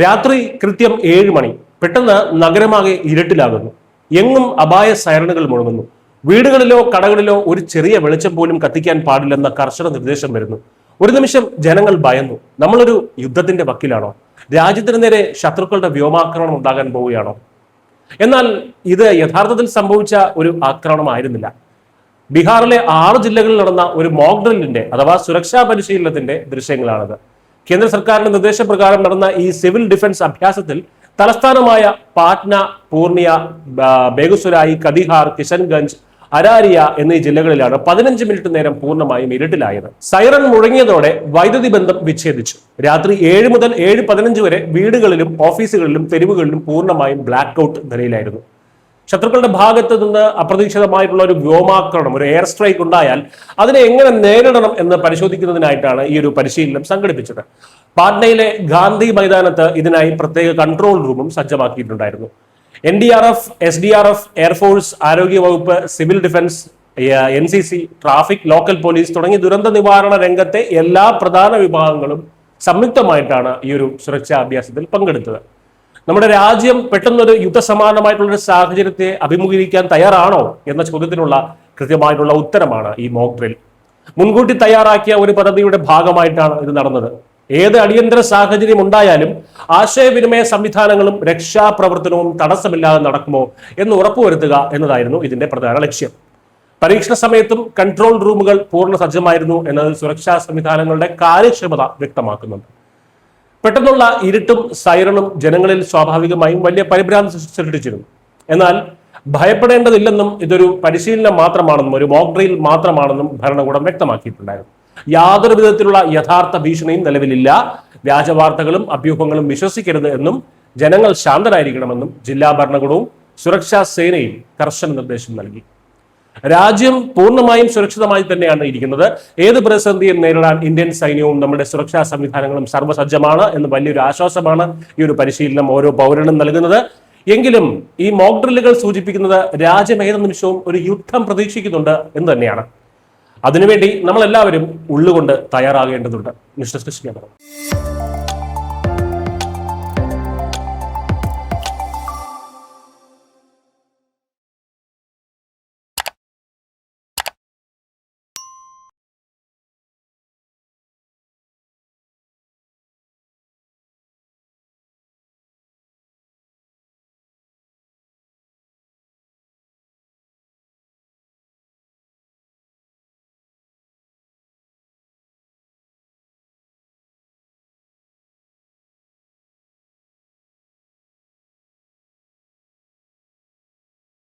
രാത്രി കൃത്യം 7 മണി. പെട്ടെന്ന് നഗരമാകെ ഇരുട്ടിലാകുന്നു. എങ്ങും അപായ സൈറണുകൾ മുഴങ്ങുന്നു. വീടുകളിലോ കടകളിലോ ഒരു ചെറിയ വെളിച്ചം പോലും കത്തിക്കാൻ പാടില്ലെന്ന കർശന നിർദ്ദേശം വരുന്നു. ഒരു നിമിഷം ജനങ്ങൾ ഭയന്നു. നമ്മളൊരു യുദ്ധത്തിന്റെ വക്കിലാണോ? രാജ്യത്തിന് നേരെ ശത്രുക്കളുടെ വ്യോമാക്രമണം ഉണ്ടാകാൻ പോവുകയാണോ? എന്നാൽ ഇത് യഥാർത്ഥത്തിൽ സംഭവിച്ച ഒരു ആക്രമണമായിരുന്നില്ല. ബീഹാറിലെ 6 ജില്ലകളിൽ നടന്ന ഒരു മോക്ക് ഡ്രില്ലിന്റെ അഥവാ സുരക്ഷാ പരിശീലനത്തിന്റെ ദൃശ്യങ്ങളാണിത്. കേന്ദ്ര സർക്കാരിന്റെ നിർദ്ദേശപ്രകാരം നടന്ന ഈ സിവിൽ ഡിഫൻസ് അഭ്യാസത്തിൽ തലസ്ഥാനമായ പാറ്റ്ന, പൂർണിയ, ബേഗുസരായി, കതിഹാർ, കിഷൻഗഞ്ച്, അരാരിയ എന്നീ ജില്ലകളിലാണ് 15 മിനിറ്റ് നേരം പൂർണ്ണമായും ഇരുട്ടിലായത്. സൈറൺ മുഴങ്ങിയതോടെ വൈദ്യുതി ബന്ധം വിച്ഛേദിച്ചു. രാത്രി 7 മുതൽ 7:15 വരെ വീടുകളിലും ഓഫീസുകളിലും തെരുവുകളിലും പൂർണ്ണമായും ബ്ലാക്ക് ഔട്ട് നിലയിലായിരുന്നു. ശത്രുക്കളുടെ ഭാഗത്ത് നിന്ന് അപ്രതീക്ഷിതമായിട്ടുള്ള ഒരു വ്യോമാക്രമണം, ഒരു എയർ സ്ട്രൈക്ക് ഉണ്ടായാൽ അതിനെ എങ്ങനെ നേരിടണം എന്ന് പരിശോധിക്കുന്നതിനായിട്ടാണ് ഈ ഒരു പരിശീലനം സംഘടിപ്പിച്ചത്. പാട്നയിലെ ഗാന്ധി മൈതാനത്ത് ഇതിനായി പ്രത്യേക കൺട്രോൾ റൂമും സജ്ജമാക്കിയിട്ടുണ്ടായിരുന്നു. NDRF, SDRF, എയർഫോഴ്സ്, ആരോഗ്യ വകുപ്പ്, civil defence, NCC, traffic, local police തുടങ്ങി ദുരന്ത നിവാരണ രംഗത്തെ എല്ലാ പ്രധാന വിഭാഗങ്ങളും സംയുക്തമായിട്ടാണ് ഈ ഒരു സുരക്ഷാ അഭ്യാസത്തിൽ പങ്കെടുത്തത്. നമ്മുടെ രാജ്യം പെട്ടെന്നൊരു യുദ്ധസമാനമായിട്ടുള്ളൊരു സാഹചര്യത്തെ അഭിമുഖീകരിക്കാൻ തയ്യാറാണോ എന്ന ചോദ്യത്തിനുള്ള കൃത്യമായിട്ടുള്ള ഉത്തരമാണ് ഈ മോക്ക് ഡ്രിൽ. മുൻകൂട്ടി തയ്യാറാക്കിയ ഒരു പദ്ധതിയുടെ ഭാഗമായിട്ടാണ് ഇത് നടന്നത്. ഏത് അടിയന്തര സാഹചര്യം ഉണ്ടായാലും ആശയവിനിമയ സംവിധാനങ്ങളും രക്ഷാപ്രവർത്തനവും തടസ്സമില്ലാതെ നടക്കുമോ എന്ന് ഉറപ്പുവരുത്തുക എന്നതായിരുന്നു ഇതിന്റെ പ്രധാന ലക്ഷ്യം. പരീക്ഷണ സമയത്തും കൺട്രോൾ റൂമുകൾ പൂർണ്ണ സജ്ജമായിരുന്നു എന്നതിൽ സുരക്ഷാ സംവിധാനങ്ങളുടെ കാര്യക്ഷമത വ്യക്തമാക്കുന്നുണ്ട്. പെട്ടെന്നുള്ള ഇരുട്ടും സൈറണും ജനങ്ങളിൽ സ്വാഭാവികമായും വലിയ പരിഭ്രാന്തി സൃഷ്ടിച്ചിരുന്നു. എന്നാൽ ഭയപ്പെടേണ്ടതില്ലെന്നും ഇതൊരു പരിശീലനം മാത്രമാണെന്നും ഒരു മോക്ക് ഡ്രിൽ മാത്രമാണെന്നും ഭരണകൂടം വ്യക്തമാക്കിയിട്ടുണ്ടായിരുന്നു. യാതൊരു വിധത്തിലുള്ള യഥാർത്ഥ ഭീഷണിയും നിലവിലില്ല. വ്യാജവാർത്തകളും അഭ്യൂഹങ്ങളും വിശ്വസിക്കരുത് എന്നും ജനങ്ങൾ ശാന്തരായിരിക്കണമെന്നും ജില്ലാ ഭരണകൂടവും സുരക്ഷാ സേനയും കർശന നിർദ്ദേശം നൽകി. രാജ്യം പൂർണ്ണമായും സുരക്ഷിതമായി തന്നെയാണ് ഇരിക്കുന്നത്. ഏത് പ്രതിസന്ധിയും നേരിടാൻ ഇന്ത്യൻ സൈന്യവും നമ്മുടെ സുരക്ഷാ സംവിധാനങ്ങളും സർവ്വസജ്ജമാണ് എന്ന് വലിയൊരു ആശ്വാസമാണ് ഈ ഒരു പരിശീലനം ഓരോ പൗരനും നൽകുന്നത്. എങ്കിലും ഈ മോക്ക് ഡ്രില്ലുകൾ സൂചിപ്പിക്കുന്നത് രാജ്യം ഏത് നിമിഷവും ഒരു യുദ്ധം പ്രതീക്ഷിക്കുന്നുണ്ട് എന്ന് തന്നെയാണ്. അതിനുവേണ്ടി നമ്മളെല്ലാവരും ഉള്ളുകൊണ്ട് തയ്യാറാകേണ്ടതുണ്ട്. News desk.